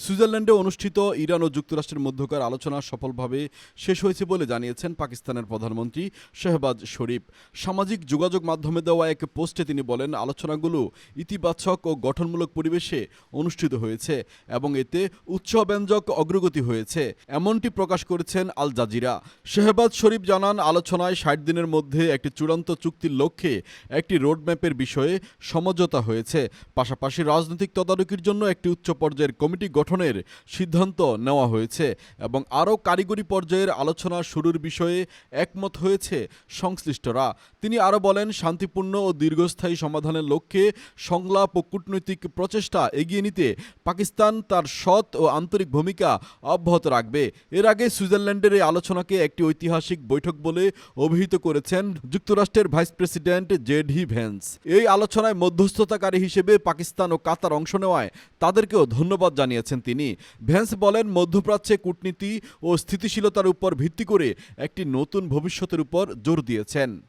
সুইজারল্যান্ডে অনুষ্ঠিত ইরান ও যুক্তরাষ্ট্রের মধ্যকার আলোচনা সফলভাবে শেষ হয়েছে বলে জানিয়েছেন পাকিস্তানের প্রধানমন্ত্রী শাহবাজ শরীফ। সামাজিক যোগাযোগ মাধ্যমে দেওয়া এক পোস্টে তিনি বলেন, আলোচনাগুলো ইতিবাচক ও গঠনমূলক পরিবেশে অনুষ্ঠিত হয়েছে এবং এতে উৎসাহব্যঞ্জক অগ্রগতি হয়েছে, এমনটি প্রকাশ করেছেন আল জাজিরা। শাহবাজ শরীফ জানান, আলোচনায় ৬০ দিনের মধ্যে একটি চূড়ান্ত চুক্তির লক্ষ্যে একটি রোডম্যাপের বিষয়ে সমঝোতা হয়েছে। পাশাপাশি রাজনৈতিক তদারকির জন্য একটি উচ্চ পর্যায়ের কমিটি গঠনের সিদ্ধান্ত নেওয়া হয়েছে এবং আরও কারিগরি পর্যায়ের আলোচনা শুরুর বিষয়ে একমত হয়েছে সংশ্লিষ্টরা। তিনি আরও বলেন, শান্তিপূর্ণ ও দীর্ঘস্থায়ী সমাধানের লক্ষ্যে সংলাপ ও কূটনৈতিক প্রচেষ্টা এগিয়ে নিতে পাকিস্তান তার সৎ ও আন্তরিক ভূমিকা অব্যাহত রাখবে। এর আগে সুইজারল্যান্ডের এই আলোচনাকে একটি ঐতিহাসিক বৈঠক বলে অভিহিত করেছেন যুক্তরাষ্ট্রের ভাইস প্রেসিডেন্ট জেডি ভেন্স। এই আলোচনায় মধ্যস্থতাকারী হিসেবে পাকিস্তান ও কাতার অংশ নেওয়ায় তাদেরকেও ধন্যবাদ জানিয়েছেন তিনি। ভেন্স বলেন, মধ্যপ্রাচ্যে কূটনীতি ও স্থিতিশীলতার উপর ভিত্তি করে একটি নতুন ভবিষ্যতের উপর জোর দিয়েছেন।